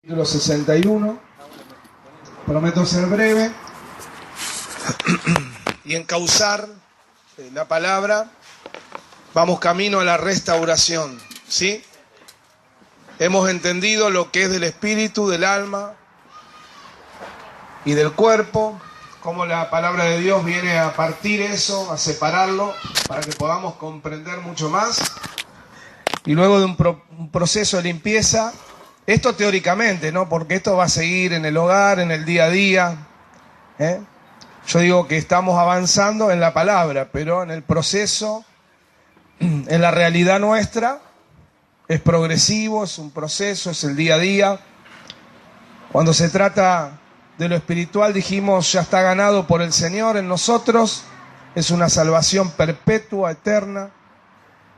Capítulo 61. Prometo ser breve y encauzar la palabra. Vamos camino a la restauración, ¿sí? Hemos entendido lo que es del espíritu, del alma y del cuerpo, cómo la palabra de Dios viene a partir eso, a separarlo, para que podamos comprender mucho más. Y luego de un proceso de limpieza, esto teóricamente, ¿no? Porque esto va a seguir en el hogar, en el día a día. Yo digo que estamos avanzando en la palabra, pero en el proceso, en la realidad nuestra, es progresivo, es un proceso, es el día a día. Cuando se trata de lo espiritual, dijimos, ya está ganado por el Señor en nosotros, es una salvación perpetua, eterna.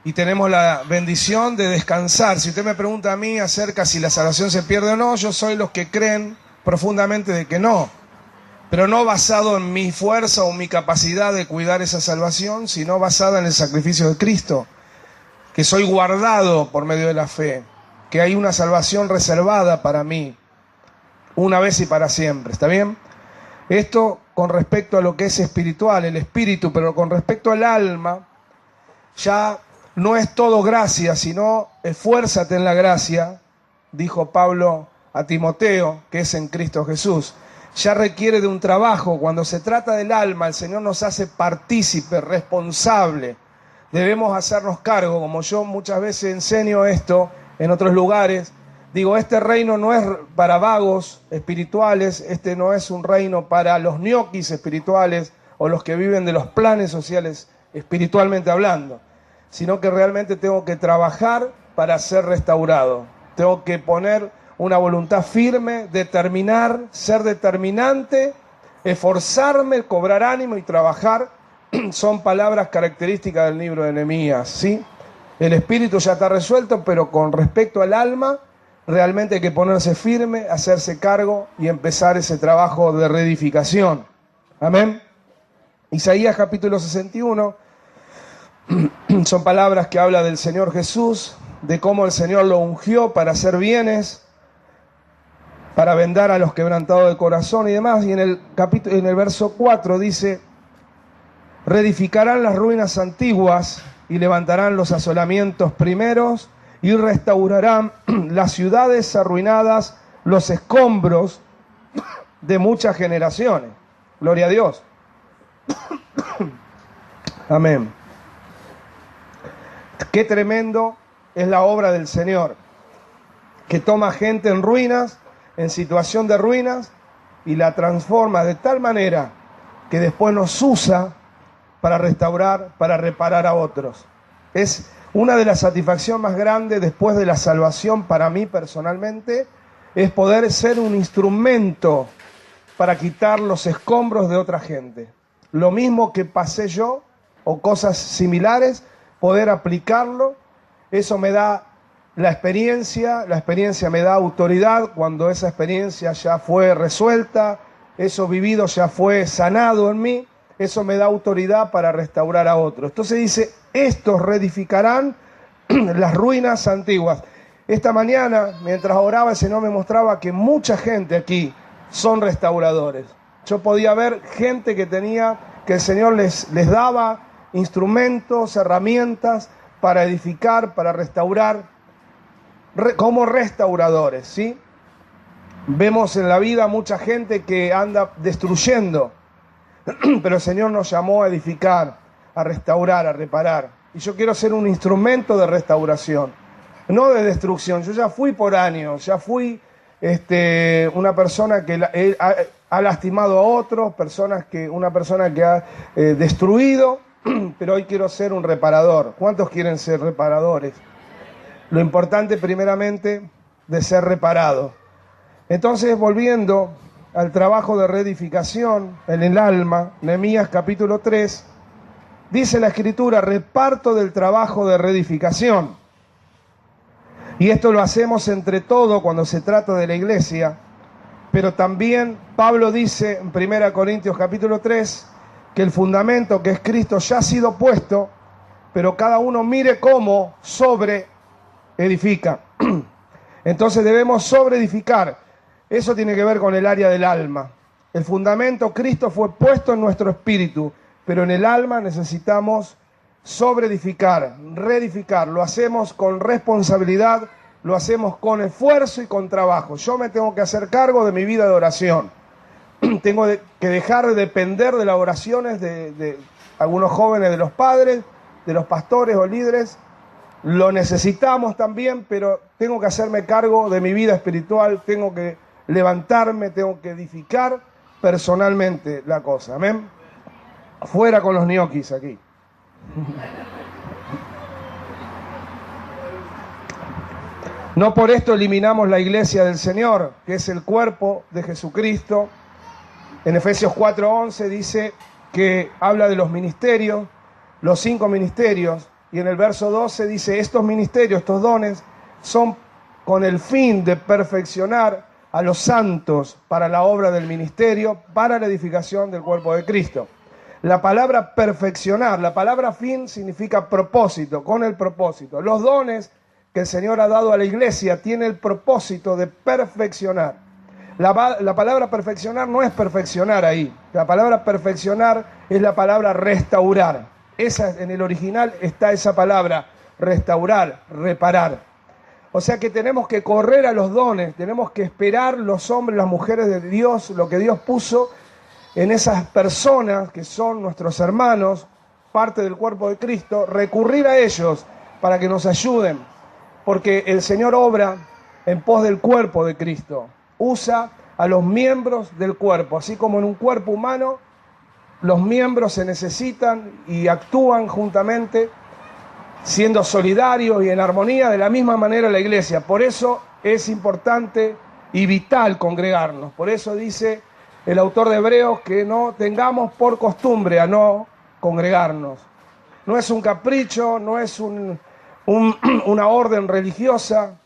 Y tenemos la bendición de descansar. Si usted me pregunta a mí acerca si la salvación se pierde o no, yo soy los que creen profundamente de que no. Pero no basado en mi fuerza o mi capacidad de cuidar esa salvación, sino basada en el sacrificio de Cristo. Que soy guardado por medio de la fe. Que hay una salvación reservada para mí, una vez y para siempre. ¿Está bien? Esto con respecto a lo que es espiritual, el espíritu, pero con respecto al alma, ya no es todo gracia, sino esfuérzate en la gracia, dijo Pablo a Timoteo, que es en Cristo Jesús. Ya requiere de un trabajo. Cuando se trata del alma, el Señor nos hace partícipe, responsable. Debemos hacernos cargo, como yo muchas veces enseño esto en otros lugares. Digo, este reino no es para vagos espirituales, este no es un reino para los ñoquis espirituales o los que viven de los planes sociales espiritualmente hablando, sino que realmente tengo que trabajar para ser restaurado. Tengo que poner una voluntad firme, determinar, ser determinante, esforzarme, cobrar ánimo y trabajar. Son palabras características del libro de Nehemías, ¿sí? El espíritu ya está resuelto, pero con respecto al alma, realmente hay que ponerse firme, hacerse cargo y empezar ese trabajo de reedificación. Amén. Isaías capítulo 61. Son palabras que habla del Señor Jesús, de cómo el Señor lo ungió para hacer bienes, para vendar a los quebrantados de corazón y demás. Y en el verso 4 dice: reedificarán las ruinas antiguas y levantarán los asolamientos primeros y restaurarán las ciudades arruinadas, los escombros de muchas generaciones. Gloria a Dios. Amén. Qué tremendo es la obra del Señor, que toma gente en ruinas, en situación de ruinas, y la transforma de tal manera que después nos usa para restaurar, para reparar a otros. Es una de las satisfacciones más grandes después de la salvación para mí personalmente, es poder ser un instrumento para quitar los escombros de otra gente. Lo mismo que pasé yo, o cosas similares, poder aplicarlo, eso me da la experiencia me da autoridad cuando esa experiencia ya fue resuelta, eso vivido ya fue sanado en mí, eso me da autoridad para restaurar a otros. Entonces dice, estos reedificarán las ruinas antiguas. Esta mañana, mientras oraba, el Señor me mostraba que mucha gente aquí son restauradores. Yo podía ver gente que el Señor les daba instrumentos, herramientas para edificar, para restaurar, como restauradores, ¿sí? Vemos en la vida mucha gente que anda destruyendo, pero el Señor nos llamó a edificar, a restaurar, a reparar. Y yo quiero ser un instrumento de restauración, no de destrucción. Yo ya fui por años, ya fui una persona que ha lastimado a otros, una persona que ha destruido, pero hoy quiero ser un reparador. ¿Cuántos quieren ser reparadores? Lo importante primeramente de ser reparado. Entonces, volviendo al trabajo de reedificación en el alma, Nehemías capítulo 3, dice la Escritura, reparto del trabajo de reedificación. Y esto lo hacemos entre todos cuando se trata de la iglesia, pero también Pablo dice en 1 Corintios capítulo 3, que el fundamento que es Cristo ya ha sido puesto, pero cada uno mire cómo sobre edifica. Entonces debemos sobreedificar. Eso tiene que ver con el área del alma. El fundamento, Cristo fue puesto en nuestro espíritu, pero en el alma necesitamos sobreedificar, reedificar. Lo hacemos con responsabilidad, lo hacemos con esfuerzo y con trabajo. Yo me tengo que hacer cargo de mi vida de oración. Tengo que dejar de depender de las oraciones de algunos jóvenes, de los padres, de los pastores o líderes. Lo necesitamos también, pero tengo que hacerme cargo de mi vida espiritual, tengo que levantarme, tengo que edificar personalmente la cosa. Amén. Fuera con los ñoquis aquí. No por esto eliminamos la iglesia del Señor, que es el cuerpo de Jesucristo. En Efesios 4:11 dice que habla de los ministerios, los 5 ministerios, y en el verso 12 dice, estos ministerios, estos dones, son con el fin de perfeccionar a los santos para la obra del ministerio, para la edificación del cuerpo de Cristo. La palabra perfeccionar, la palabra fin significa propósito, con el propósito. Los dones que el Señor ha dado a la iglesia tienen el propósito de perfeccionar. La palabra perfeccionar no es perfeccionar ahí. La palabra perfeccionar es la palabra restaurar. En el original está esa palabra, restaurar, reparar. O sea que tenemos que correr a los dones, tenemos que esperar los hombres, las mujeres de Dios, lo que Dios puso en esas personas que son nuestros hermanos, parte del cuerpo de Cristo, recurrir a ellos para que nos ayuden, porque el Señor obra en pos del cuerpo de Cristo. Usa a los miembros del cuerpo, así como en un cuerpo humano, los miembros se necesitan y actúan juntamente, siendo solidarios y en armonía, de la misma manera la iglesia. Por eso es importante y vital congregarnos. Por eso dice el autor de Hebreos que no tengamos por costumbre a no congregarnos. No es un capricho, no es una orden religiosa,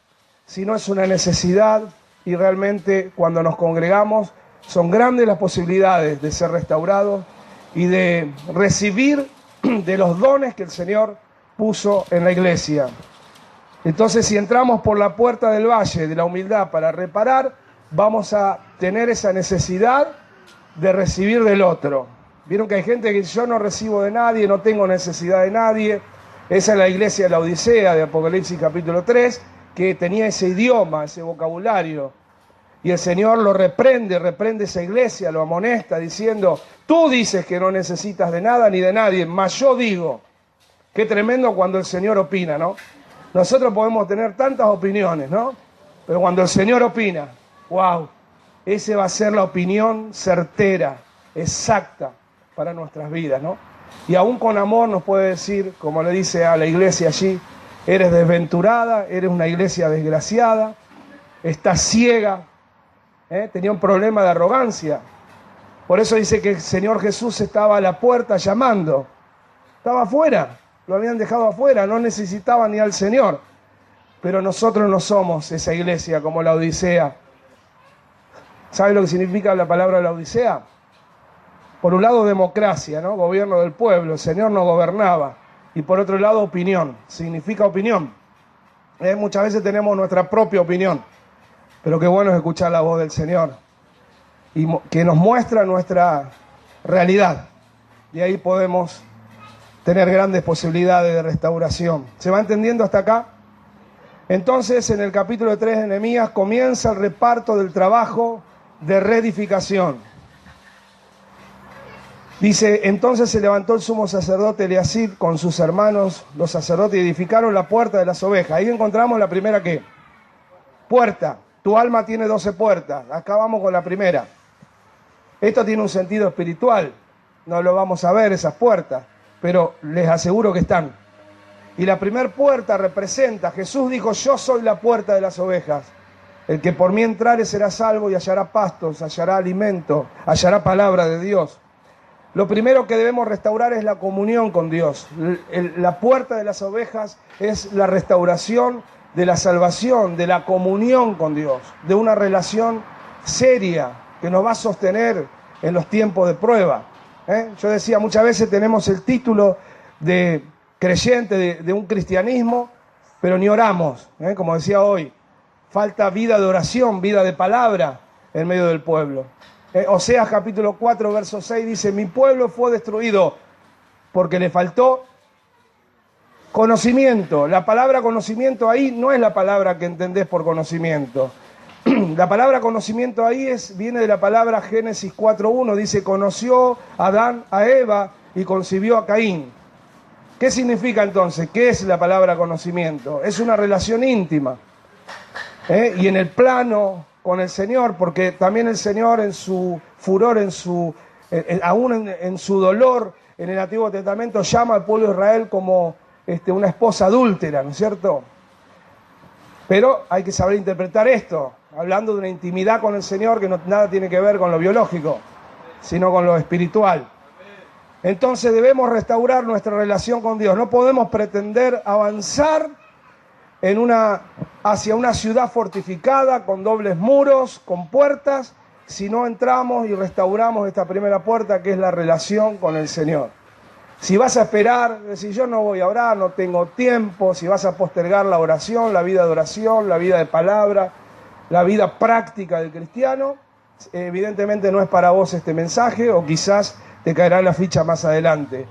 sino es una necesidad, y realmente cuando nos congregamos son grandes las posibilidades de ser restaurados y de recibir de los dones que el Señor puso en la iglesia. Entonces, si entramos por la puerta del valle de la humildad para reparar, vamos a tener esa necesidad de recibir del otro. Vieron que hay gente que dice, yo no recibo de nadie, no tengo necesidad de nadie. Esa es la iglesia de la Odisea de Apocalipsis capítulo 3, que tenía ese idioma, ese vocabulario. Y el Señor lo reprende esa iglesia, lo amonesta diciendo, tú dices que no necesitas de nada ni de nadie, mas yo digo. Qué tremendo cuando el Señor opina, ¿no? Nosotros podemos tener tantas opiniones, ¿no? Pero cuando el Señor opina, wow, esa va a ser la opinión certera, exacta para nuestras vidas, ¿no? Y aún con amor nos puede decir, como le dice a la iglesia allí, eres desventurada, eres una iglesia desgraciada, estás ciega, tenía un problema de arrogancia. Por eso dice que el Señor Jesús estaba a la puerta llamando, estaba afuera. Lo habían dejado afuera, no necesitaban ni al Señor. Pero nosotros no somos esa iglesia como la Odisea. ¿Sabe lo que significa la palabra la Odisea? Por un lado, democracia, ¿no? Gobierno del pueblo, el Señor no gobernaba. Y por otro lado, opinión, significa opinión. Muchas veces tenemos nuestra propia opinión, pero qué bueno es escuchar la voz del Señor y que nos muestra nuestra realidad. Y ahí podemos tener grandes posibilidades de restauración. ¿Se va entendiendo hasta acá? Entonces, en el capítulo 3 de Nehemías comienza el reparto del trabajo de reedificación. Dice, entonces se levantó el sumo sacerdote Eliasib con sus hermanos, los sacerdotes, y edificaron la puerta de las ovejas. Ahí encontramos la primera ¿qué? Puerta. Tu alma tiene 12 puertas. Acá vamos con la primera. Esto tiene un sentido espiritual. No lo vamos a ver, esas puertas, pero les aseguro que están. Y la primera puerta representa, Jesús dijo, yo soy la puerta de las ovejas. El que por mí entrare será salvo y hallará pastos, hallará alimento, hallará palabra de Dios. Lo primero que debemos restaurar es la comunión con Dios. La puerta de las ovejas es la restauración de la salvación, de la comunión con Dios, de una relación seria que nos va a sostener en los tiempos de prueba. Yo decía, muchas veces tenemos el título de creyente de un cristianismo, pero ni oramos, como decía hoy. falta vida de oración, vida de palabra en medio del pueblo. Oseas capítulo 4, verso 6 dice, mi pueblo fue destruido porque le faltó conocimiento. La palabra conocimiento ahí no es la palabra que entendés por conocimiento. La palabra conocimiento ahí viene de la palabra Génesis 4.1, dice, conoció Adán a Eva y concibió a Caín. ¿Qué significa entonces? ¿Qué es la palabra conocimiento? Es una relación íntima. Y en el plano con el Señor, porque también el Señor en su furor, aún en su dolor, en el Antiguo Testamento llama al pueblo de Israel como una esposa adúltera, ¿no es cierto? Pero hay que saber interpretar esto, hablando de una intimidad con el Señor que nada tiene que ver con lo biológico, sino con lo espiritual. Entonces debemos restaurar nuestra relación con Dios. No podemos pretender avanzar hacia una ciudad fortificada, con dobles muros, con puertas, si no entramos y restauramos esta primera puerta, que es la relación con el Señor. Si vas a esperar, decir yo no voy a orar, no tengo tiempo, si vas a postergar la oración, la vida de oración, la vida de palabra, la vida práctica del cristiano, evidentemente no es para vos este mensaje, o quizás te caerá la ficha más adelante.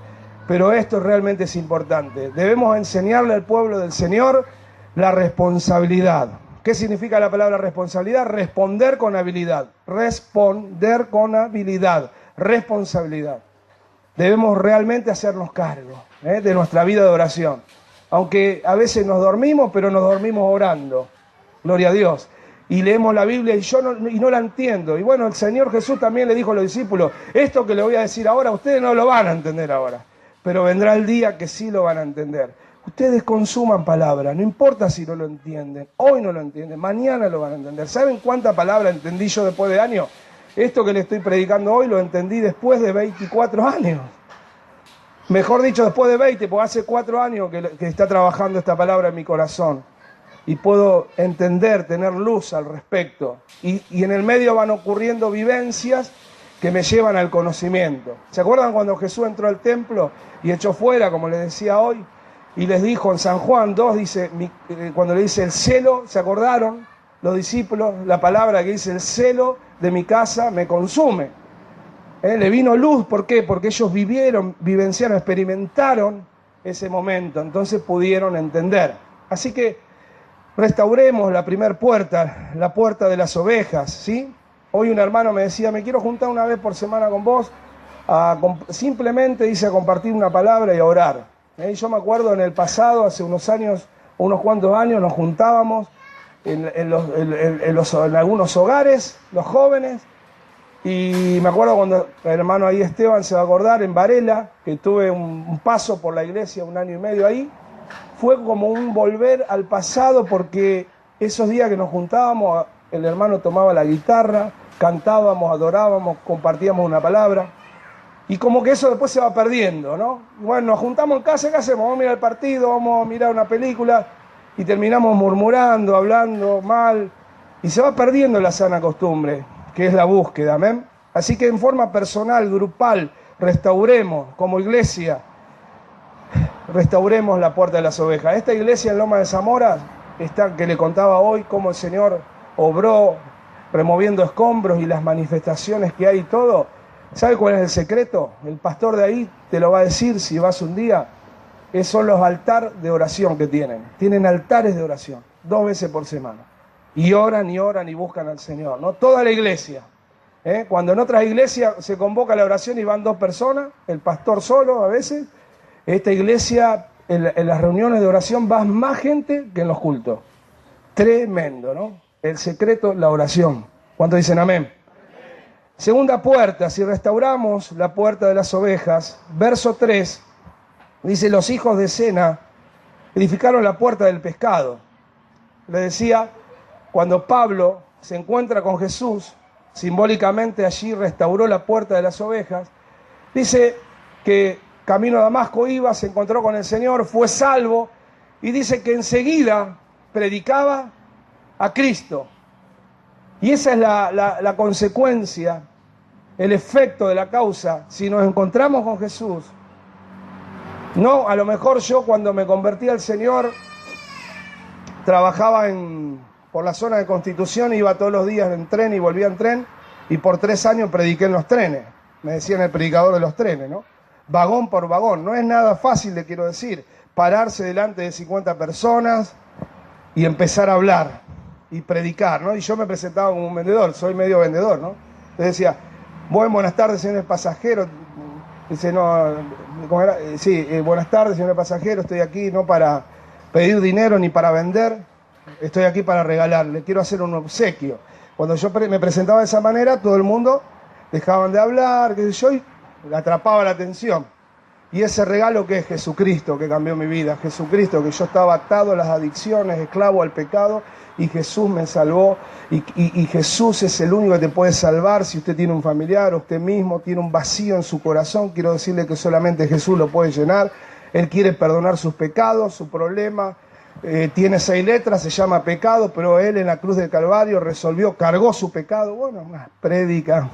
Pero esto realmente es importante. Debemos enseñarle al pueblo del Señor la responsabilidad. ¿Qué significa la palabra responsabilidad? Responder con habilidad. Responder con habilidad. Responsabilidad. Debemos realmente hacernos cargo de nuestra vida de oración. Aunque a veces nos dormimos, pero nos dormimos orando. Gloria a Dios. Y leemos la Biblia y no la entiendo. Y bueno, el Señor Jesús también le dijo a los discípulos, esto que le voy a decir ahora, ustedes no lo van a entender ahora. Pero vendrá el día que sí lo van a entender. Ustedes consuman palabra, no importa si no lo entienden. Hoy no lo entienden, mañana lo van a entender. ¿Saben cuánta palabra entendí yo después de años? Esto que le estoy predicando hoy lo entendí después de 24 años. Mejor dicho, después de 20, porque hace 4 años que está trabajando esta palabra en mi corazón. Y puedo entender, tener luz al respecto. Y en el medio van ocurriendo vivencias que me llevan al conocimiento. ¿Se acuerdan cuando Jesús entró al templo y echó fuera, como les decía hoy? Y les dijo en San Juan 2, dice, cuando le dice el celo, ¿se acordaron los discípulos? La palabra que dice el celo de mi casa me consume. Le vino luz, ¿por qué? Porque ellos vivenciaron, experimentaron ese momento, entonces pudieron entender. Así que restauremos la primera puerta, la puerta de las ovejas, ¿sí? Hoy un hermano me decía, me quiero juntar una vez por semana con vos, simplemente dice a compartir una palabra y a orar. Yo me acuerdo en el pasado, hace unos años, unos cuantos años, nos juntábamos en algunos hogares, los jóvenes, y me acuerdo cuando el hermano ahí Esteban se va a acordar, en Varela, que tuve un paso por la iglesia 1 año y medio ahí, fue como un volver al pasado, porque esos días que nos juntábamos, el hermano tomaba la guitarra, cantábamos, adorábamos, compartíamos una palabra. Y como que eso después se va perdiendo, ¿no? Bueno, nos juntamos en casa, ¿qué hacemos? Vamos a mirar el partido, vamos a mirar una película y terminamos murmurando, hablando mal. Y se va perdiendo la sana costumbre, que es la búsqueda, ¿amén? Así que en forma personal, grupal, restauremos como iglesia, restauremos la puerta de las ovejas. Esta iglesia en Loma de Zamora, que le contaba hoy cómo el Señor obró removiendo escombros y las manifestaciones que hay y todo. ¿Sabe cuál es el secreto? El pastor de ahí te lo va a decir si vas un día. Son los altares de oración que tienen. Tienen altares de oración, 2 veces por semana. Y oran y buscan al Señor, ¿no? Toda la iglesia. Cuando en otras iglesias se convoca la oración y van 2 personas, el pastor solo a veces, esta iglesia, en las reuniones de oración va más gente que en los cultos. Tremendo, ¿no? El secreto, la oración. ¿Cuántos dicen amén? Segunda puerta, si restauramos la puerta de las ovejas, verso 3, dice, los hijos de Sena edificaron la puerta del pescado. Le decía, cuando Pablo se encuentra con Jesús, simbólicamente allí restauró la puerta de las ovejas, dice que camino a Damasco iba, se encontró con el Señor, fue salvo, y dice que enseguida predicaba a Cristo. Y esa es la consecuencia, el efecto de la causa. Si nos encontramos con Jesús, no, a lo mejor yo cuando me convertí al Señor trabajaba en por la zona de Constitución, iba todos los días en tren y volvía en tren, y por 3 años prediqué en los trenes. Me decían el predicador de los trenes, ¿no? Vagón por vagón. No es nada fácil, le quiero decir, pararse delante de 50 personas y empezar a hablar y predicar, ¿no? Y yo me presentaba como un vendedor, soy medio vendedor, ¿no? Entonces decía, buenas tardes, señores pasajeros. Dice, no, ¿cómo era? Sí, buenas tardes, señores pasajeros, estoy aquí no para pedir dinero ni para vender, estoy aquí para regalar, le quiero hacer un obsequio. Cuando yo me presentaba de esa manera, todo el mundo dejaban de hablar, qué sé yo, y atrapaba la atención. Y ese regalo que es Jesucristo, que cambió mi vida, Jesucristo, que yo estaba atado a las adicciones, esclavo al pecado, y Jesús me salvó, y Jesús es el único que te puede salvar. Si usted tiene un familiar, usted mismo tiene un vacío en su corazón, quiero decirle que solamente Jesús lo puede llenar. Él quiere perdonar sus pecados, su problema tiene 6 letras, se llama pecado, pero Él en la cruz del Calvario resolvió, cargó su pecado. Bueno, una prédica.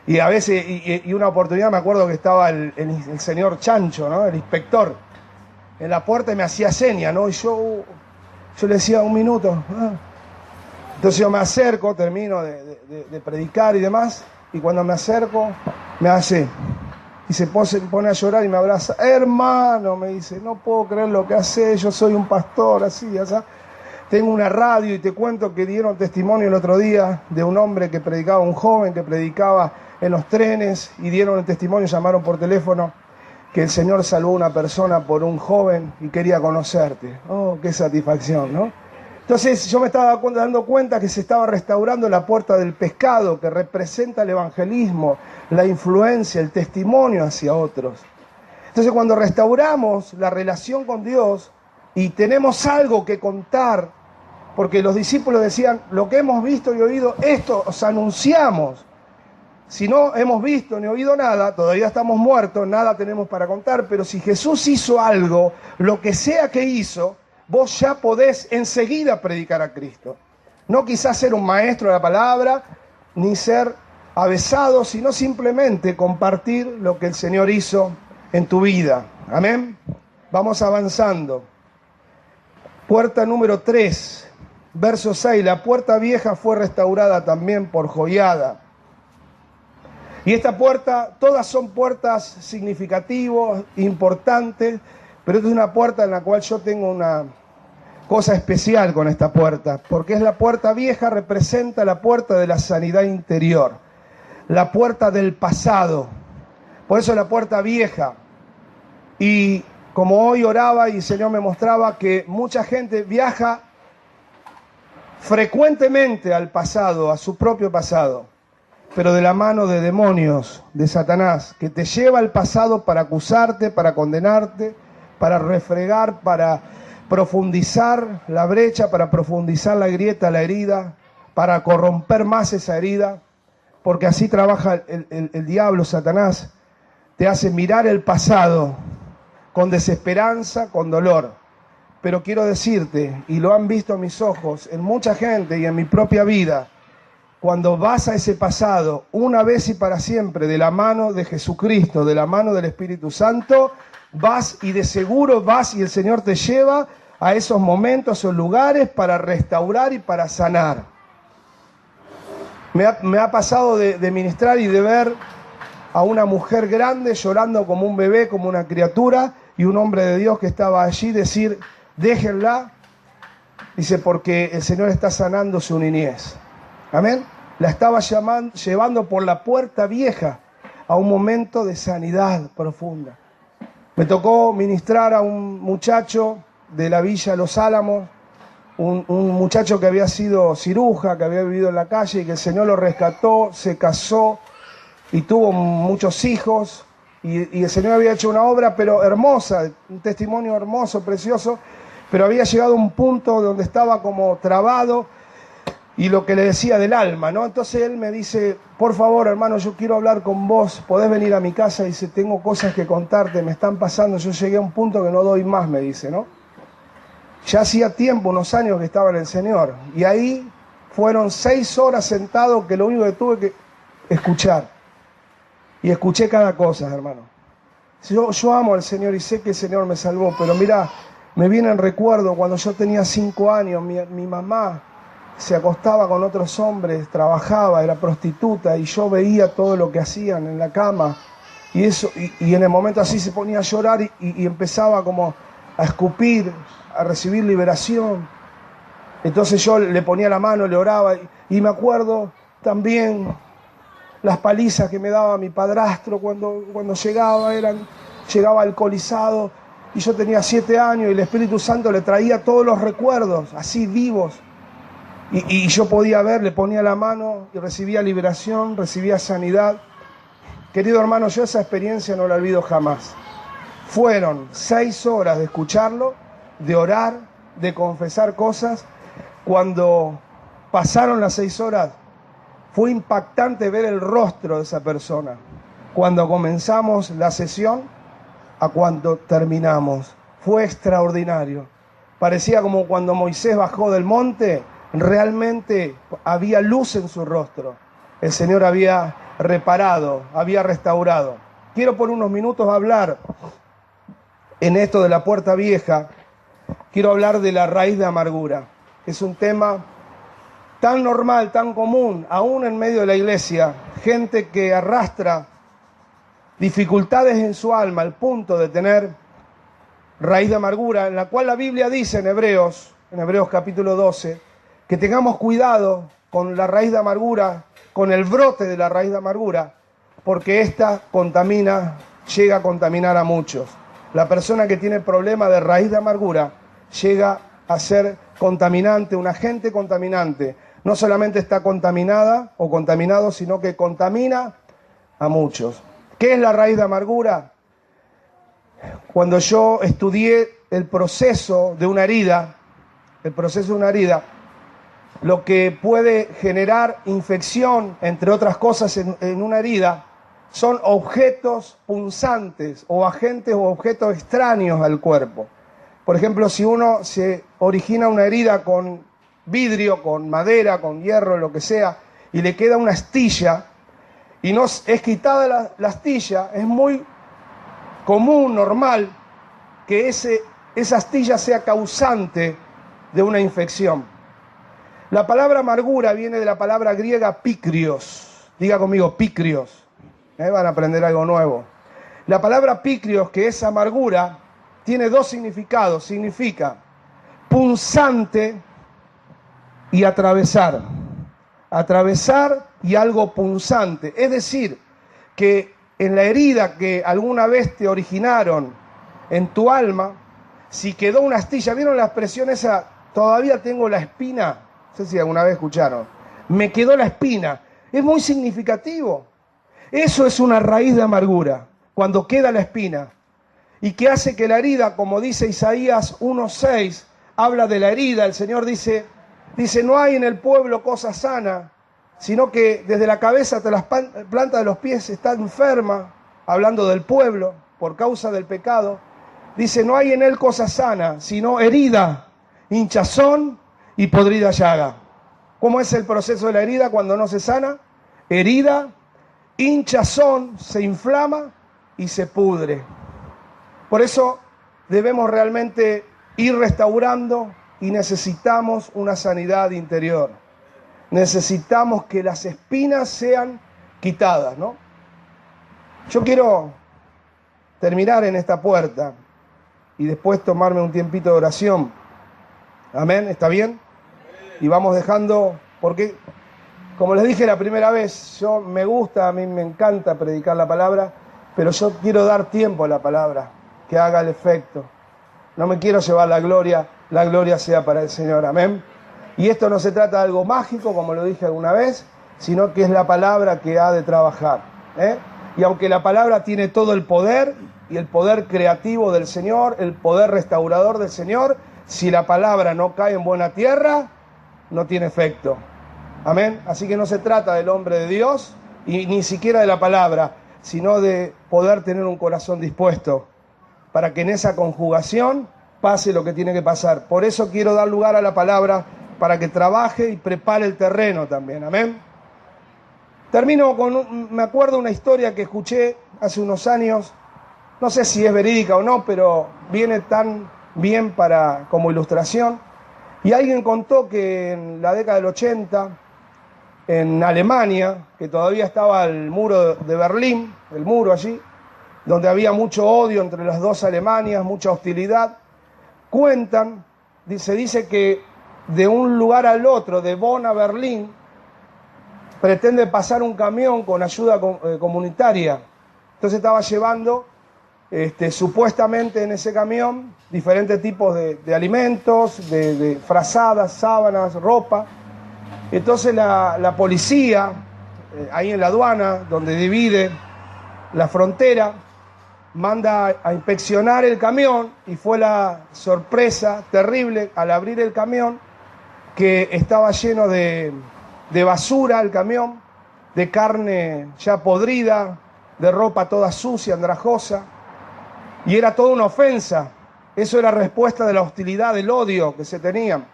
Y a veces, y una oportunidad me acuerdo que estaba el señor Chancho, ¿no? El inspector, en la puerta y me hacía seña, ¿no? Y yo le decía, 1 minuto. Entonces yo me acerco, termino de predicar y demás, y cuando me acerco, me hace, y se pone a llorar y me abraza. Hermano, me dice, no puedo creer lo que hace, yo soy un pastor, así, así. Tengo una radio y te cuento que dieron testimonio el otro día de un hombre que predicaba, un joven que predicaba en los trenes, y dieron el testimonio, llamaron por teléfono, que el Señor salvó a una persona por un joven y quería conocerte. Oh, qué satisfacción, ¿no? Entonces yo me estaba dando cuenta que se estaba restaurando la puerta del pescado, que representa el evangelismo, la influencia, el testimonio hacia otros. Entonces cuando restauramos la relación con Dios y tenemos algo que contar, porque los discípulos decían, lo que hemos visto y oído, esto os anunciamos. Si no hemos visto ni oído nada, todavía estamos muertos, nada tenemos para contar, pero si Jesús hizo algo, lo que sea que hizo, vos ya podés enseguida predicar a Cristo. No quizás ser un maestro de la palabra, ni ser avesado, sino simplemente compartir lo que el Señor hizo en tu vida. Amén. Vamos avanzando. Puerta número 3, verso 6. La puerta vieja fue restaurada también por Joiada. Y esta puerta, todas son puertas significativas, importantes, pero esta es una puerta en la cual yo tengo una cosa especial con esta puerta, porque es la puerta vieja, representa la puerta de la sanidad interior, la puerta del pasado, por eso es la puerta vieja. Y como hoy oraba y el Señor me mostraba que mucha gente viaja frecuentemente al pasado, a su propio pasado, pero de la mano de demonios, de Satanás, que te lleva al pasado para acusarte, para condenarte, para refregar, para profundizar la brecha, para profundizar la grieta, la herida, para corromper más esa herida, porque así trabaja el diablo, Satanás, te hace mirar el pasado con desesperanza, con dolor. Pero quiero decirte, y lo han visto mis ojos, en mucha gente y en mi propia vida, cuando vas a ese pasado, una vez y para siempre, de la mano de Jesucristo, de la mano del Espíritu Santo, vas y de seguro vas y el Señor te lleva a esos momentos, a esos lugares para restaurar y para sanar. Me ha pasado de ministrar y de ver a una mujer grande llorando como un bebé, como una criatura, y un hombre de Dios que estaba allí decir, déjenla, dice, porque el Señor está sanando su niñez. Amén. La estaba llevando por la puerta vieja a un momento de sanidad profunda. Me tocó ministrar a un muchacho de la Villa Los Álamos, un muchacho que había sido ciruja, que había vivido en la calle y que el Señor lo rescató, se casó y tuvo muchos hijos. Y el Señor había hecho una obra, pero hermosa, un testimonio hermoso, precioso, pero había llegado a un punto donde estaba como trabado, y lo que le decía del alma, ¿no? Entonces él me dice, por favor, hermano, yo quiero hablar con vos, podés venir a mi casa, dice, tengo cosas que contarte, me están pasando, yo llegué a un punto que no doy más, me dice, ¿no? Ya hacía tiempo, unos años que estaba en el Señor, y ahí fueron 6 horas sentado que lo único que tuve que escuchar, y escuché cada cosa, hermano. Yo amo al Señor y sé que el Señor me salvó, pero mira, me viene en recuerdo cuando yo tenía 5 años, mi mamá se acostaba con otros hombres, trabajaba, era prostituta, y yo veía todo lo que hacían en la cama, y en el momento así se ponía a llorar y empezaba como a escupir, a recibir liberación. Entonces yo le ponía la mano, le oraba, y me acuerdo también las palizas que me daba mi padrastro cuando llegaba alcoholizado, y yo tenía 7 años, y el Espíritu Santo le traía todos los recuerdos, así vivos, y yo podía ver, le ponía la mano, y recibía liberación, recibía sanidad. Querido hermano, yo esa experiencia no la olvido jamás. Fueron 6 horas de escucharlo, de orar, de confesar cosas. Cuando pasaron las 6 horas, fue impactante ver el rostro de esa persona. Cuando comenzamos la sesión a cuando terminamos, fue extraordinario. Parecía como cuando Moisés bajó del monte, realmente había luz en su rostro. El Señor había reparado, había restaurado. Quiero por unos minutos hablar en esto de la puerta vieja. Quiero hablar de la raíz de amargura. Es un tema tan normal, tan común, aún en medio de la iglesia. Gente que arrastra dificultades en su alma al punto de tener raíz de amargura, en la cual la Biblia dice en Hebreos capítulo 12, que tengamos cuidado con la raíz de amargura, con el brote de la raíz de amargura, porque esta llega a contaminar a muchos. La persona que tiene problema de raíz de amargura llega a ser contaminante, un agente contaminante. No solamente está contaminada o contaminado, sino que contamina a muchos. ¿Qué es la raíz de amargura? Cuando yo estudié el proceso de una herida, lo que puede generar infección, entre otras cosas, en una herida, son objetos punzantes o agentes o objetos extraños al cuerpo. Por ejemplo, si uno se origina una herida con vidrio, con madera, con hierro, lo que sea, y le queda una astilla, y no es quitada la astilla, es muy común, normal, que esa astilla sea causante de una infección. La palabra amargura viene de la palabra griega pícrios. Diga conmigo, pícrios. Van a aprender algo nuevo. La palabra pícrios, que es amargura, tiene 2 significados. Significa punzante y atravesar. Atravesar y algo punzante. Es decir, que en la herida que alguna vez te originaron en tu alma, si quedó una astilla, ¿vieron la expresión esa? Todavía tengo la espina. No sé si alguna vez escucharon. Me quedó la espina. Es muy significativo. Eso es una raíz de amargura, cuando queda la espina. Y que hace que la herida, como dice Isaías 1:6, habla de la herida. El Señor dice, no hay en el pueblo cosa sana, sino que desde la cabeza hasta las plantas de los pies está enferma, hablando del pueblo, por causa del pecado. Dice, no hay en él cosa sana, sino herida, hinchazón y podrida llaga. ¿Cómo es el proceso de la herida cuando no se sana? Herida, hinchazón, se inflama y se pudre. Por eso debemos realmente ir restaurando y necesitamos una sanidad interior. Necesitamos que las espinas sean quitadas, ¿no? Yo quiero terminar en esta puerta y después tomarme un tiempito de oración. Amén, ¿está bien? Y vamos dejando, porque como les dije la primera vez, a mí me encanta predicar la palabra, pero yo quiero dar tiempo a la palabra, que haga el efecto. No me quiero llevar la gloria sea para el Señor, amén. Y esto no se trata de algo mágico, como lo dije alguna vez, sino que es la palabra que ha de trabajar, ¿eh? Y aunque la palabra tiene todo el poder, y el poder creativo del Señor, el poder restaurador del Señor, si la palabra no cae en buena tierra, no tiene efecto. Amén. Así que no se trata del hombre de Dios, y ni siquiera de la palabra, sino de poder tener un corazón dispuesto para que en esa conjugación pase lo que tiene que pasar. Por eso quiero dar lugar a la palabra para que trabaje y prepare el terreno también. Amén. Termino me acuerdo una historia que escuché hace unos años, no sé si es verídica o no, pero viene tan bien como ilustración. Y alguien contó que en la década del 80, en Alemania, que todavía estaba el muro de Berlín, el muro allí, donde había mucho odio entre las dos Alemanias, mucha hostilidad, cuentan, se dice que de un lugar al otro, de Bonn a Berlín, pretende pasar un camión con ayuda comunitaria. Entonces estaba llevando, supuestamente en ese camión, diferentes tipos de alimentos, de frazadas, sábanas, ropa. Entonces la policía, ahí en la aduana, donde divide la frontera, manda a inspeccionar el camión, y fue la sorpresa terrible al abrir el camión, que estaba lleno de basura el camión, de carne ya podrida, de ropa toda sucia, andrajosa, y era toda una ofensa. Eso era respuesta de la hostilidad, del odio que se tenían.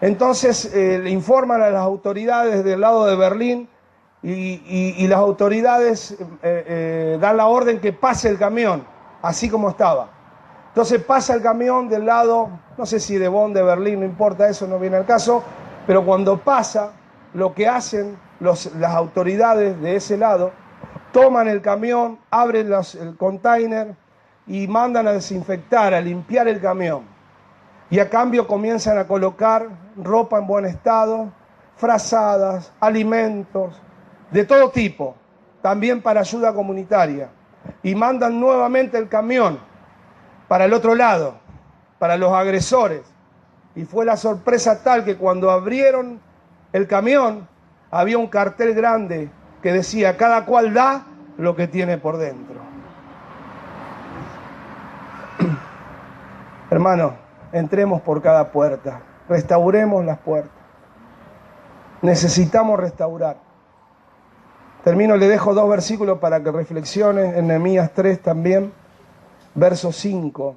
Entonces le informan a las autoridades del lado de Berlín, y las autoridades dan la orden que pase el camión, así como estaba. Entonces pasa el camión del lado, no sé si de Bonn, de Berlín, no importa, eso no viene al caso, pero cuando pasa, lo que hacen las autoridades de ese lado, toman el camión, abren el container y mandan a desinfectar, a limpiar el camión. Y a cambio comienzan a colocar ropa en buen estado, frazadas, alimentos, de todo tipo, también para ayuda comunitaria. Y mandan nuevamente el camión para el otro lado, para los agresores. Y fue la sorpresa tal que cuando abrieron el camión, había un cartel grande que decía: cada cual da lo que tiene por dentro. Hermano, entremos por cada puerta, restauremos las puertas. Necesitamos restaurar. Termino, le dejo 2 versículos para que reflexione, en Nehemías 3 también, verso 5.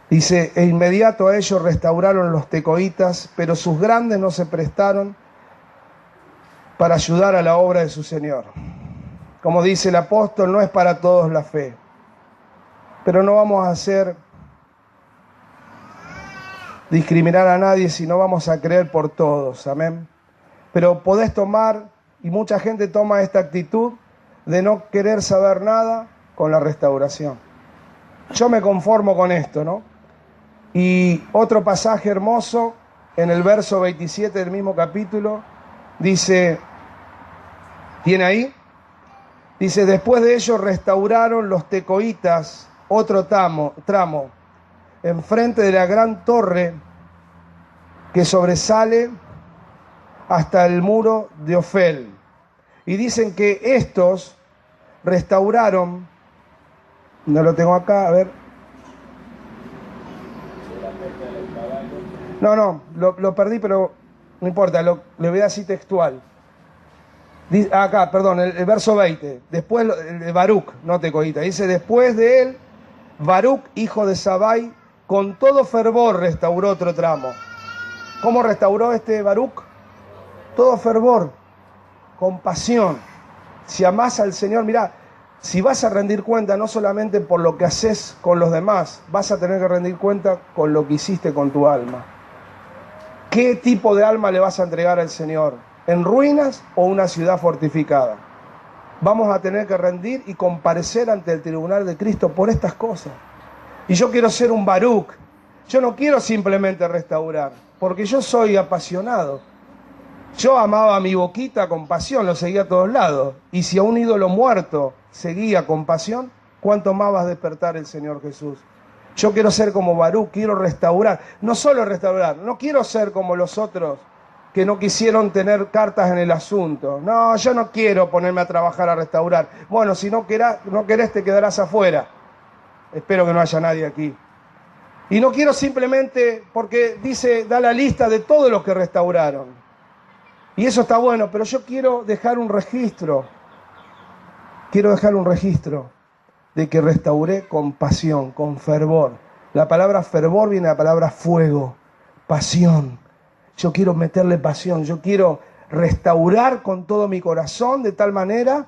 Dice: e inmediato a ellos restauraron los tecoitas, pero sus grandes no se prestaron para ayudar a la obra de su Señor. Como dice el apóstol, no es para todos la fe, pero no vamos a discriminar a nadie, sino vamos a creer por todos, amén. Pero podés tomar, y mucha gente toma esta actitud de no querer saber nada con la restauración. Yo me conformo con esto, ¿no? Y otro pasaje hermoso, en el verso 27 del mismo capítulo, dice, ¿tiene ahí? Dice: después de ello restauraron los tecoitas otro tramo, enfrente de la gran torre que sobresale hasta el muro de Ofel. Y dicen que estos restauraron, no lo tengo acá, a ver. No, lo perdí, pero no importa, le voy a decir textual. Dice, acá, perdón, el verso 20, después de Baruc, no tecoita, dice: después de él, Baruc, hijo de Sabai, con todo fervor restauró otro tramo. ¿Cómo restauró Baruc? Todo fervor, con pasión. Si amás al Señor, mirá, si vas a rendir cuenta no solamente por lo que haces con los demás, vas a tener que rendir cuenta con lo que hiciste con tu alma. ¿Qué tipo de alma le vas a entregar al Señor? ¿En ruinas o una ciudad fortificada? Vamos a tener que rendir y comparecer ante el tribunal de Cristo por estas cosas. Y yo quiero ser un Baruc. Yo no quiero simplemente restaurar, porque yo soy apasionado. Yo amaba a mi Boquita con pasión, lo seguía a todos lados. Y si a un ídolo muerto seguía con pasión, ¿cuánto más va a despertar el Señor Jesús? Yo quiero ser como Baruc, quiero restaurar. No solo restaurar, no quiero ser como los otros que no quisieron tener cartas en el asunto. No, yo no quiero ponerme a trabajar a restaurar. Bueno, si no querés, te quedarás afuera. Espero que no haya nadie aquí. Y no quiero simplemente, porque da la lista de todos los que restauraron. Y eso está bueno, pero yo quiero dejar un registro. Quiero dejar un registro de que restauré con pasión, con fervor. La palabra fervor viene de la palabra fuego, pasión. Yo quiero meterle pasión, yo quiero restaurar con todo mi corazón de tal manera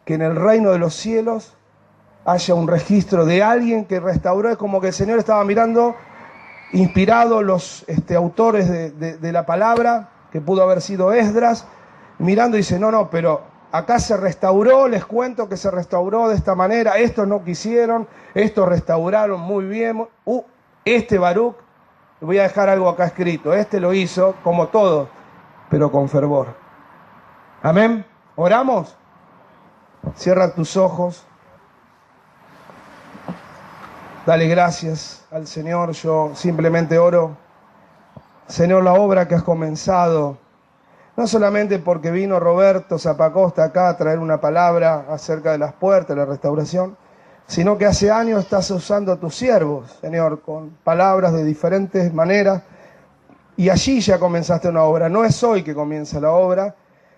que en el reino de los cielos haya un registro de alguien que restauró. Es como que el Señor estaba mirando, inspirado los autores de la palabra, que pudo haber sido Esdras, mirando y dice, no, pero acá se restauró, les cuento que se restauró de esta manera, estos no quisieron, estos restauraron muy bien, Baruch, voy a dejar algo acá escrito, lo hizo como todos, pero con fervor. Amén. ¿Oramos? Cierra tus ojos. Dale gracias al Señor. Yo simplemente oro, Señor, la obra que has comenzado, no solamente porque vino Roberto Zapacosta acá a traer una palabra acerca de las puertas, de la restauración, sino que hace años estás usando a tus siervos, Señor, con palabras de diferentes maneras, y allí ya comenzaste una obra. No es hoy que comienza la obra,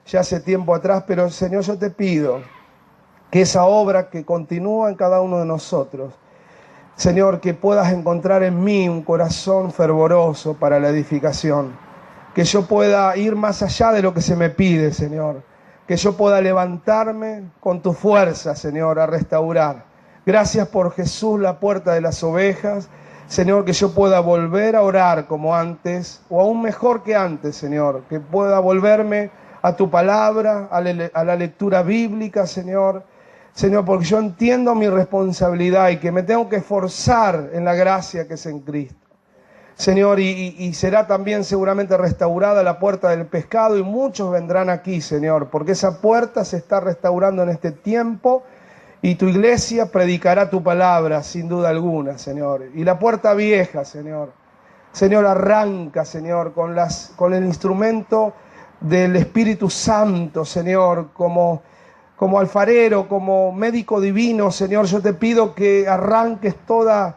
ya hace tiempo atrás, pero Señor, yo te pido que esa obra que continúa en cada uno de nosotros, Señor, que puedas encontrar en mí un corazón fervoroso para la edificación, que yo pueda ir más allá de lo que se me pide, Señor, que yo pueda levantarme con tu fuerza, Señor, a restaurar. Gracias por Jesús, la puerta de las ovejas, Señor, que yo pueda volver a orar como antes, o aún mejor que antes, Señor, que pueda volverme a tu palabra, a la lectura bíblica, Señor, porque yo entiendo mi responsabilidad y que me tengo que esforzar en la gracia que es en Cristo. Señor, y será también seguramente restaurada la puerta del pescado y muchos vendrán aquí, Señor, porque esa puerta se está restaurando en este tiempo y tu iglesia predicará tu palabra sin duda alguna, Señor. Y la puerta vieja, Señor, arranca, Señor, con el instrumento del Espíritu Santo, Señor, como alfarero, como médico divino, Señor, yo te pido que arranques toda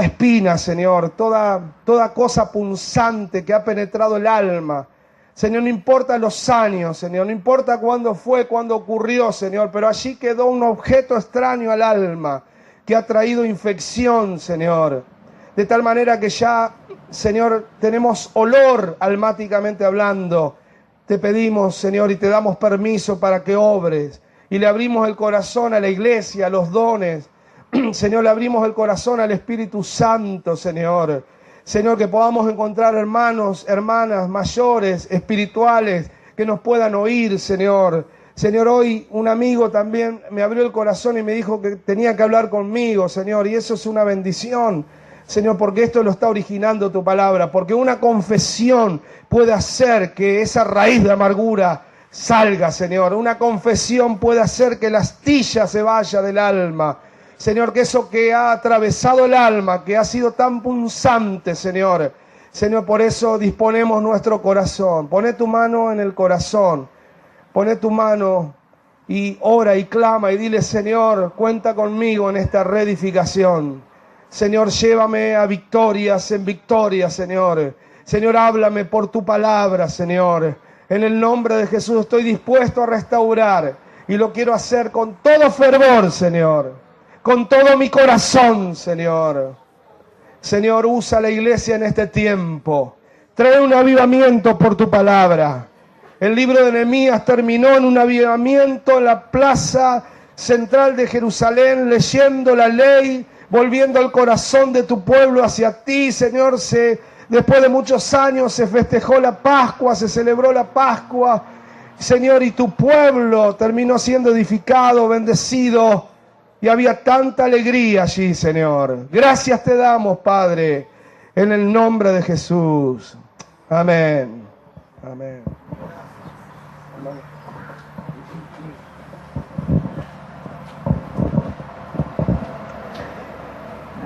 espina, Señor, toda cosa punzante que ha penetrado el alma. Señor, no importa los años, Señor, no importa cuándo fue, cuándo ocurrió, Señor, pero allí quedó un objeto extraño al alma que ha traído infección, Señor. De tal manera que ya, Señor, tenemos olor almáticamente hablando. Te pedimos, Señor, y te damos permiso para que obres. Y le abrimos el corazón a la iglesia, a los dones. Señor, le abrimos el corazón al Espíritu Santo, Señor. Señor, que podamos encontrar hermanos, hermanas mayores, espirituales, que nos puedan oír, Señor. Señor, hoy un amigo también me abrió el corazón y me dijo que tenía que hablar conmigo, Señor. Y eso es una bendición, Señor, porque esto lo está originando tu palabra. Porque una confesión puede hacer que esa raíz de amargura salga, Señor. Una confesión puede hacer que la astilla se vaya del alma. Señor, que eso que ha atravesado el alma, que ha sido tan punzante, Señor, por eso disponemos nuestro corazón. Poné tu mano en el corazón, poné tu mano y ora y clama y dile, Señor, cuenta conmigo en esta reedificación. Señor, llévame a victorias en victorias, Señor. Señor, háblame por tu palabra, Señor. En el nombre de Jesús estoy dispuesto a restaurar y lo quiero hacer con todo fervor, Señor. Con todo mi corazón, Señor. Señor, usa la iglesia en este tiempo. Trae un avivamiento por tu palabra. El libro de Nehemías terminó en un avivamiento en la plaza central de Jerusalén, leyendo la ley, volviendo el corazón de tu pueblo hacia ti, Señor. Después de muchos años se festejó la Pascua, se celebró la Pascua, Señor, y tu pueblo terminó siendo edificado, bendecido. Y había tanta alegría allí, Señor. Gracias te damos, Padre, en el nombre de Jesús. Amén. Amén.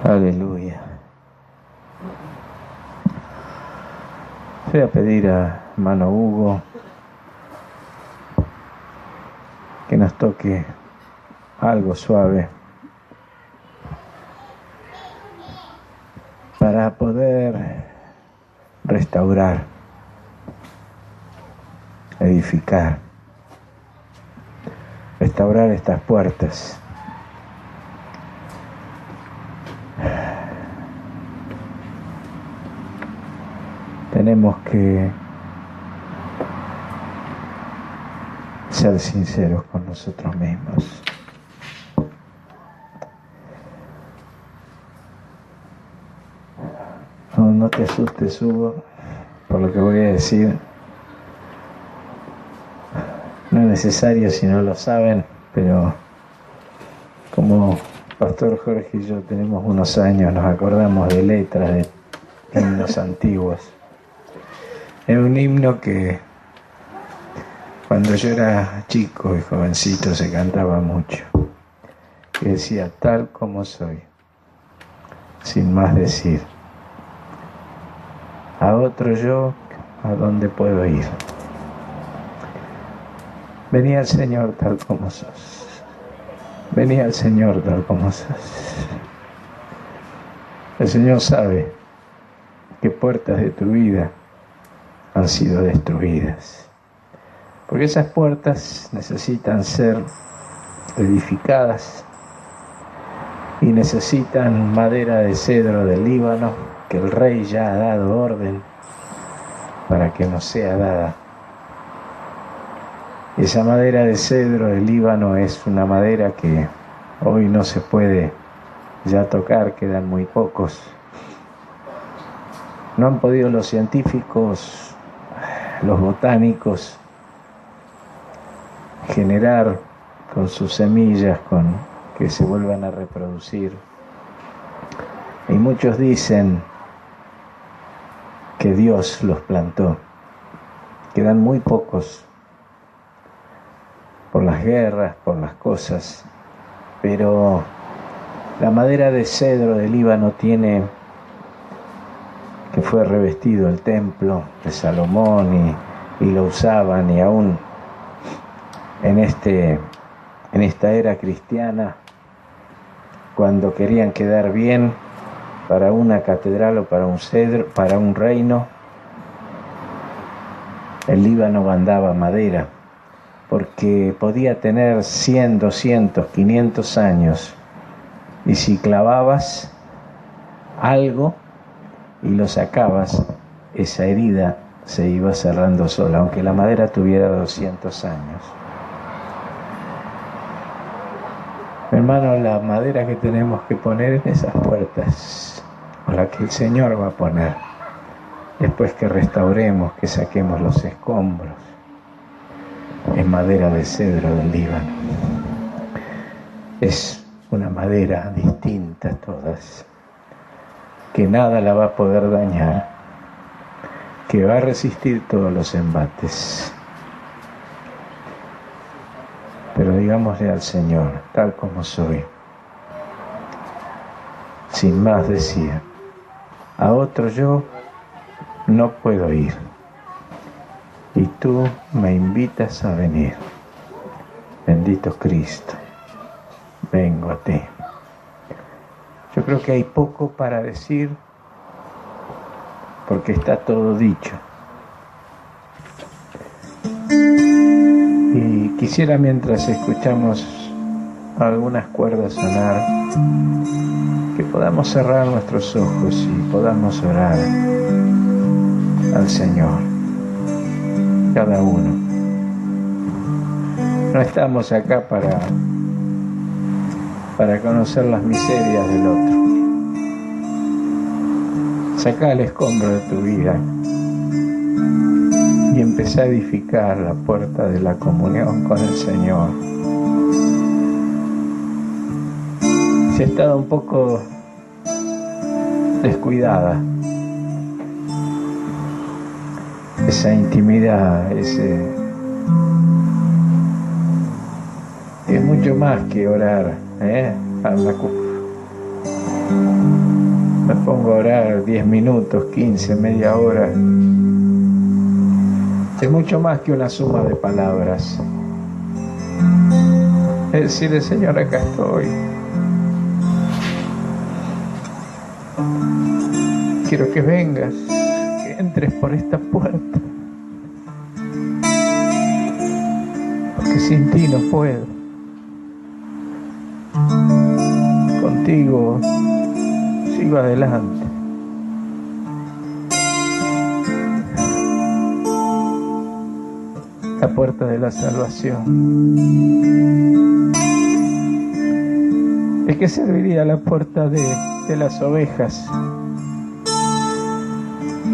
Aleluya. Voy a pedir a hermano Hugo que nos toque algo suave para poder restaurar, edificar, restaurar estas puertas. Tenemos que ser sinceros con nosotros mismos. no te asustes, Hugo, por lo que voy a decir. No es necesario si no lo saben, pero como Pastor Jorge y yo tenemos unos años, nos acordamos de letras de himnos antiguos. Es un himno que cuando yo era chico y jovencito se cantaba mucho, que decía: tal como soy, sin más decir, a otro yo, ¿a dónde puedo ir? Vení al Señor tal como sos. Vení al Señor tal como sos. El Señor sabe qué puertas de tu vida han sido destruidas, porque esas puertas necesitan ser edificadas y necesitan madera de cedro del Líbano, que el rey ya ha dado orden para que nos sea dada. Esa madera de cedro del Líbano es una madera que hoy no se puede ya tocar, quedan muy pocos. No han podido los científicos, los botánicos, generar con sus semillas que se vuelvan a reproducir. Y muchos dicen que Dios los plantó. Quedan muy pocos por las guerras, por las cosas, pero la madera de cedro del Líbano tiene, que fue revestido el templo de Salomón y lo usaban, y aún en esta era cristiana, cuando querían quedar bien para una catedral o para un cedro, para un reino, el Líbano mandaba madera, porque podía tener 100, 200, 500 años, y si clavabas algo y lo sacabas, esa herida se iba cerrando sola, aunque la madera tuviera 200 años. Hermano, la madera que tenemos que poner en esas puertas, o la que el Señor va a poner, después que restauremos, que saquemos los escombros, es madera de cedro del Líbano. Es una madera distinta a todas, que nada la va a poder dañar, que va a resistir todos los embates. Pero digámosle al Señor, tal como soy, sin más decir, a otro yo no puedo ir, y tú me invitas a venir. Bendito Cristo, vengo a ti. Yo creo que hay poco para decir, porque está todo dicho. Y quisiera, mientras escuchamos algunas cuerdas sonar, que podamos cerrar nuestros ojos y podamos orar al Señor, cada uno. No estamos acá para conocer las miserias del otro. Sacá el escombro de tu vida y empezá a edificar la puerta de la comunión con el Señor. Si ha estado un poco descuidada esa intimidad, es mucho más que orar, me pongo a orar 10 minutos, 15, media hora. Es mucho más que una suma de palabras. Es decirle: Señor, acá estoy. Quiero que vengas, que entres por esta puerta, porque sin ti no puedo. Contigo sigo adelante. La puerta de la salvación. ¿De qué serviría la puerta de las ovejas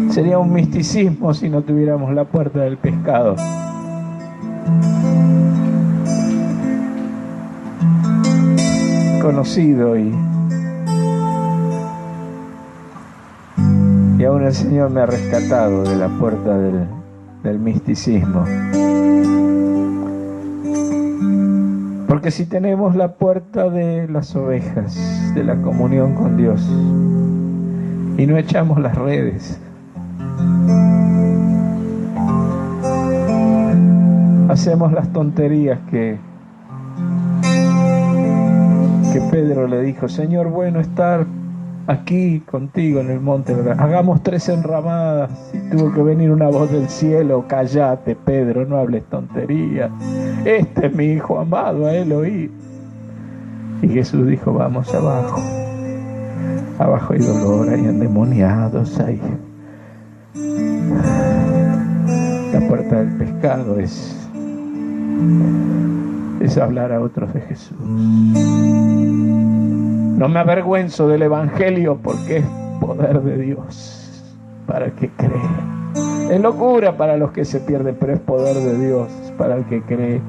Sería un misticismo si no tuviéramos la puerta del pescado. Conocido y aún el Señor me ha rescatado de la puerta del misticismo. Porque si tenemos la puerta de las ovejas, de la comunión con Dios, y no echamos las redes, hacemos las tonterías que Pedro le dijo: Señor, bueno estar aquí contigo en el monte, hagamos 3 enramadas. Y tuvo que venir una voz del cielo: cállate, Pedro, no hables tonterías, este es mi hijo amado, a él oí. Y Jesús dijo: vamos abajo. Abajo hay dolor, hay endemoniados, hay... La puerta del pescado es hablar a otros de Jesús. No me avergüenzo del Evangelio, porque es poder de Dios para el que cree. Es locura para los que se pierden, pero es poder de Dios para el que cree.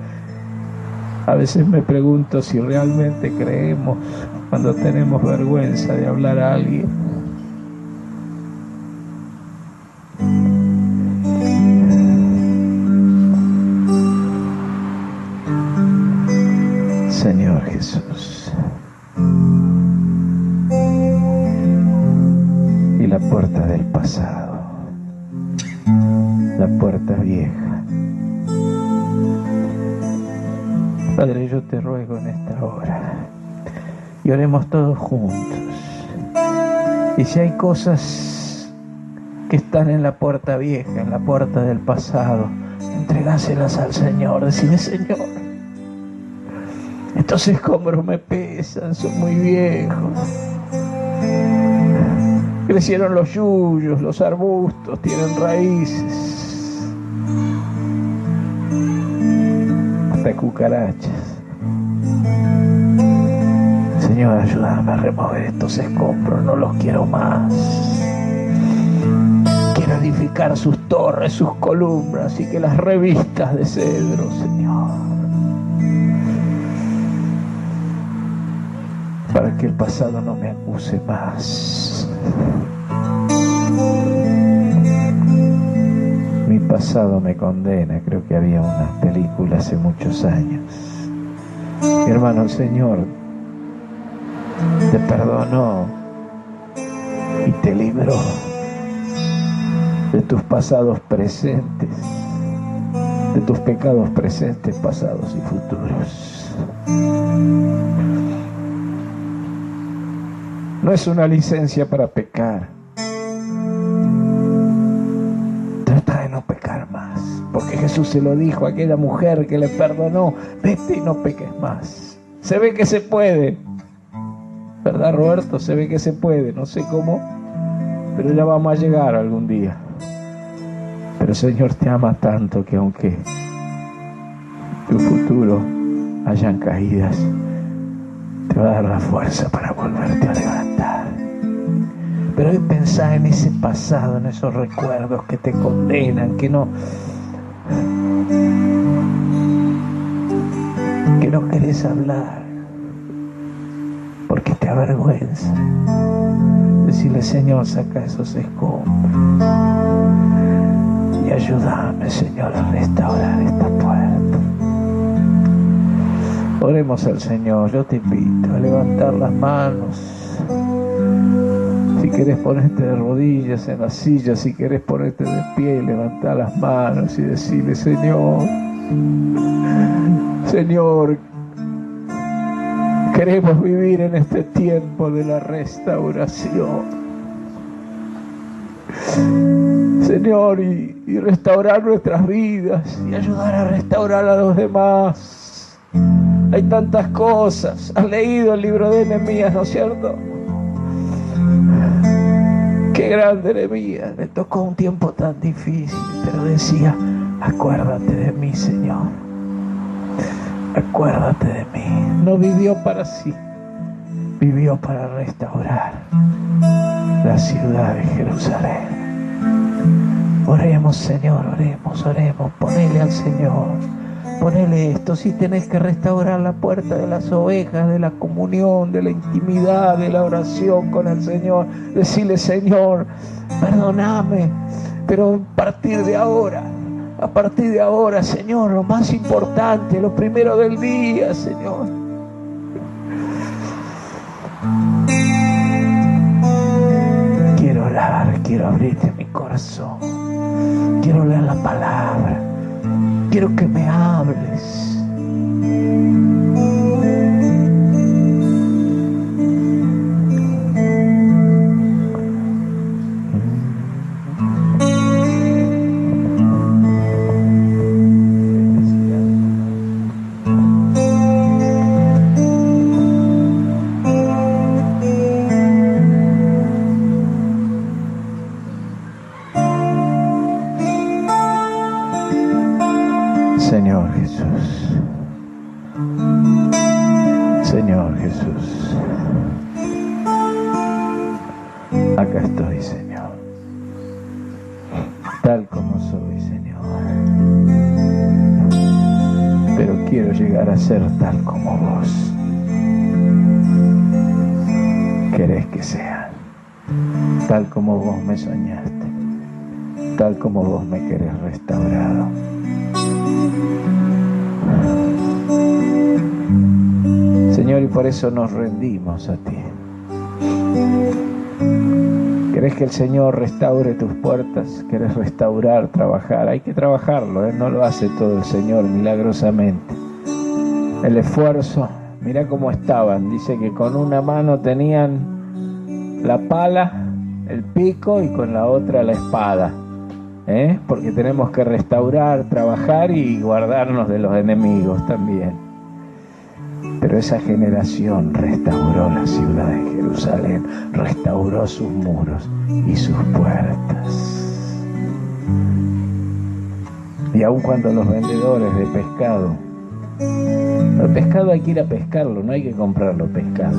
A veces me pregunto si realmente creemos cuando tenemos vergüenza de hablar a alguien. Señor Jesús. Y la puerta del pasado, la puerta vieja. Padre, yo te ruego en esta hora, y oremos todos juntos. Y si hay cosas que están en la puerta vieja, en la puerta del pasado, entregáselas al Señor. Decirle: Señor, estos escombros me pesan, son muy viejos. Crecieron los yuyos, los arbustos, tienen raíces. Hasta cucarachas. Señor, ayúdame a remover estos escombros, no los quiero más. Quiero edificar sus torres, sus columnas, y que las revistas de cedro, Señor, para que el pasado no me acuse más. Mi pasado me condena. Creo que había una película hace muchos años. Mi hermano, el Señor te perdonó y te libró de tus pasados presentes, de tus pecados presentes, pasados y futuros. No es una licencia para pecar. Trata de no pecar más, porque Jesús se lo dijo a aquella mujer que le perdonó: vete y no peques más. Se ve que se puede, ¿verdad, Roberto? Se ve que se puede, no sé cómo, pero ya vamos a llegar algún día. Pero el Señor te ama tanto que aunque en tu futuro hayan caídas, te va a dar la fuerza para volverte a levantar. Pero hoy pensá en ese pasado, en esos recuerdos que te condenan, que no querés hablar, porque te avergüenza. Decirle: Señor, saca esos escombros y ayúdame, Señor, a restaurar esta puerta. Oremos al Señor. Yo te invito a levantar las manos. Si querés ponerte de rodillas en la silla, si querés ponerte de pie, levantar las manos y decirle: Señor, Señor, queremos vivir en este tiempo de la restauración, Señor, y restaurar nuestras vidas y ayudar a restaurar a los demás. Hay tantas cosas. Has leído el libro de Nehemías, ¿no es cierto? Qué grande Nehemías. Me tocó un tiempo tan difícil, pero decía: acuérdate de mí, Señor. Acuérdate de mí. No vivió para sí, vivió para restaurar la ciudad de Jerusalén. Oremos, Señor, oremos, oremos. Ponele al Señor. Ponele esto. Si tenés que restaurar la puerta de las ovejas, de la comunión, de la intimidad, de la oración con el Señor, decirle: Señor, perdóname, pero a partir de ahora, Señor, lo más importante, lo primero del día, Señor. Quiero orar, quiero abrirte mi corazón, quiero leer la palabra, quiero que me hables. Señor Jesús, Señor Jesús, acá estoy, Señor, tal como soy, Señor, pero quiero llegar a ser tal como vos querés que sea, tal como vos me soñaste, tal como vos me querés restaurado. Señor, y por eso nos rendimos a ti. ¿Querés que el Señor restaure tus puertas? ¿Querés restaurar, trabajar? Hay que trabajarlo, ¿eh? No lo hace todo el Señor milagrosamente. El esfuerzo, mirá cómo estaban. Dice que con una mano tenían la pala, el pico, y con la otra la espada. Porque tenemos que restaurar, trabajar y guardarnos de los enemigos también. Pero esa generación restauró la ciudad de Jerusalén, restauró sus muros y sus puertas. Y aun cuando los vendedores de pescado, el pescado hay que ir a pescarlo, no hay que comprarlo pescado,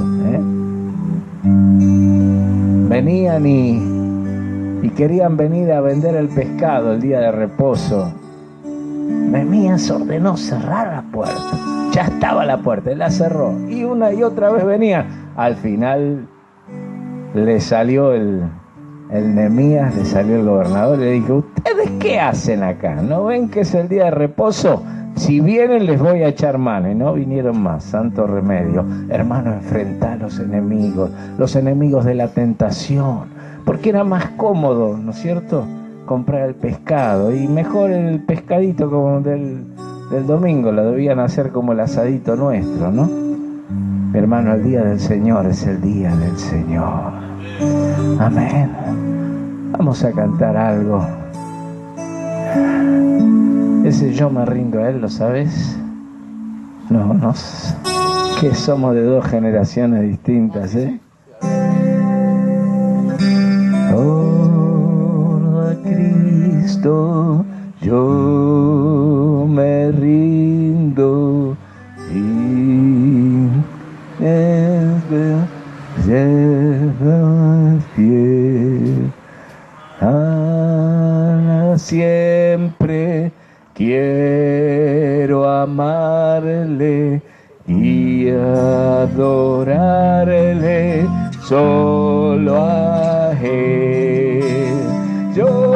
venían y querían venir a vender el pescado el día de reposo. Nehemías ordenó cerrar la puerta. Ya estaba la puerta, él la cerró. Y una y otra vez venía. Al final le salió el Nehemías, le salió el gobernador y le dijo: ¿ustedes qué hacen acá? ¿No ven que es el día de reposo? Si vienen les voy a echar mano. Y no vinieron más, santo remedio. Hermano, enfrentá a los enemigos de la tentación. Porque era más cómodo, ¿no es cierto?, comprar el pescado. Y mejor el pescadito como del domingo, lo debían hacer como el asadito nuestro, ¿no? Mi hermano, el día del Señor es el día del Señor. Amén. Vamos a cantar algo. Ese Yo me rindo a Él, ¿lo sabes? No, que somos de dos generaciones distintas, Oh, a Cristo yo me rindo y es fiel. Siempre quiero amarle y adorarle solo a Él. Yo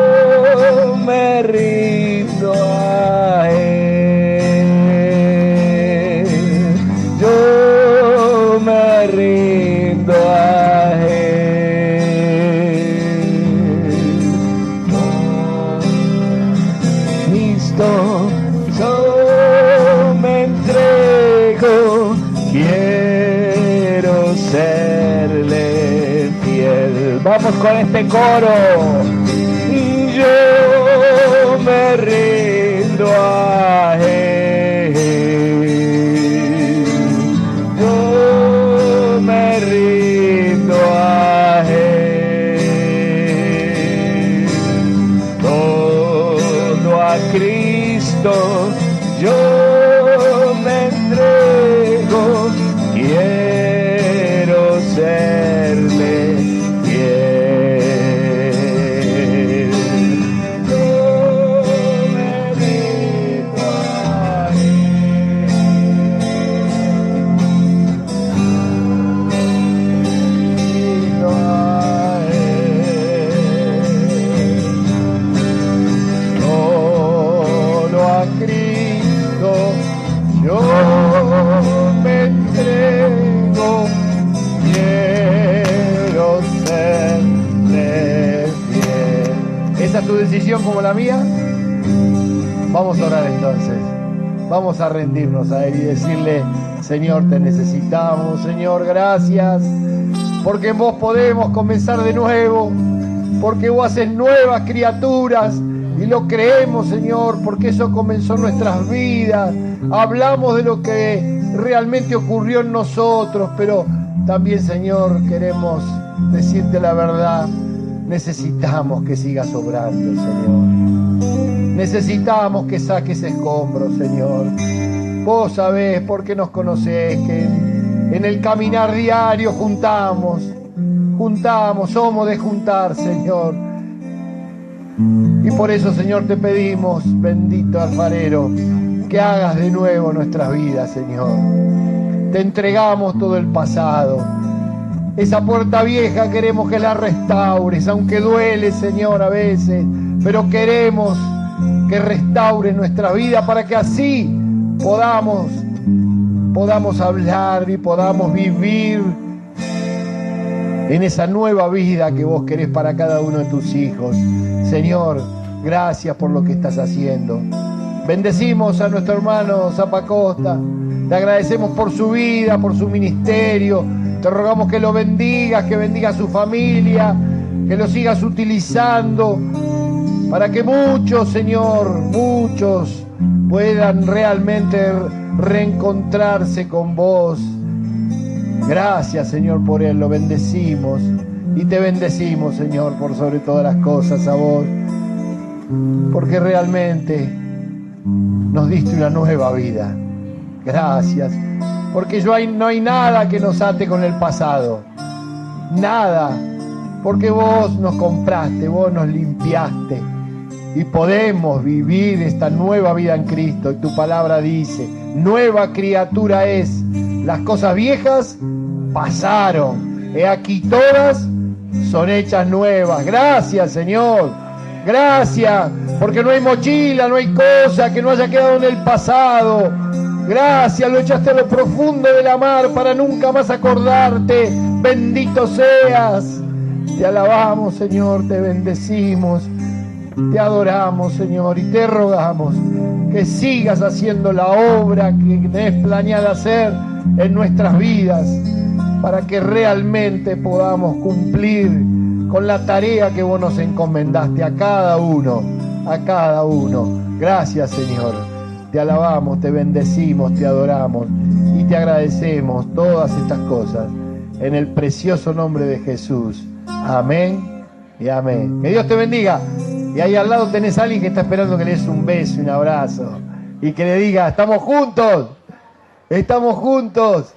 me rindo a Él. Yo me rindo a Él. Cristo, yo me entrego. Quiero serle fiel. Vamos con este coro. Yo me rindo a Él. Yo me rindo a Él. Todo a Cristo yo me entrego. Quiero serle fiel. disposición como la mía? Vamos a orar entonces. Vamos a rendirnos a Él y decirle: Señor, te necesitamos. Señor, gracias, porque en vos podemos comenzar de nuevo, porque vos haces nuevas criaturas y lo creemos, Señor, porque eso comenzó en nuestras vidas. Hablamos de lo que realmente ocurrió en nosotros, pero también, Señor, queremos decirte la verdad. Necesitamos que sigas obrando, Señor. Necesitamos que saques escombros, Señor. Vos sabés, porque nos conocés, que en el caminar diario juntamos, somos de juntar, Señor. Y por eso, Señor, te pedimos, bendito alfarero, que hagas de nuevo nuestras vidas, Señor. Te entregamos todo el pasado. Esa puerta vieja queremos que la restaures, aunque duele, Señor, a veces, pero queremos que restaures nuestra vida para que así podamos hablar y podamos vivir en esa nueva vida que vos querés para cada uno de tus hijos. Señor, gracias por lo que estás haciendo. Bendecimos a nuestro hermano Zapacosta. Te agradecemos por su vida, por su ministerio. Te rogamos que lo bendigas, que bendiga a su familia, que lo sigas utilizando para que muchos, Señor, muchos puedan realmente reencontrarse con vos. Gracias, Señor, por él. Lo bendecimos y te bendecimos, Señor, por sobre todas las cosas a vos, porque realmente nos diste una nueva vida. Gracias, porque no hay nada que nos ate con el pasado. Nada, porque vos nos compraste, vos nos limpiaste y podemos vivir esta nueva vida en Cristo. Y tu palabra dice: nueva criatura es, las cosas viejas pasaron, he aquí todas son hechas nuevas. Gracias, Señor, gracias, porque no hay mochila, no hay cosa que no haya quedado en el pasado. Gracias, lo echaste a lo profundo de la mar para nunca más acordarte. Bendito seas. Te alabamos, Señor, te bendecimos, te adoramos, Señor, y te rogamos que sigas haciendo la obra que tenés planeada hacer en nuestras vidas, para que realmente podamos cumplir con la tarea que vos nos encomendaste a cada uno, a cada uno. Gracias, Señor. Te alabamos, te bendecimos, te adoramos y te agradecemos todas estas cosas en el precioso nombre de Jesús. Amén y amén. Que Dios te bendiga. Y ahí al lado tenés a alguien que está esperando que le des un beso, un abrazo y que le diga: estamos juntos, estamos juntos.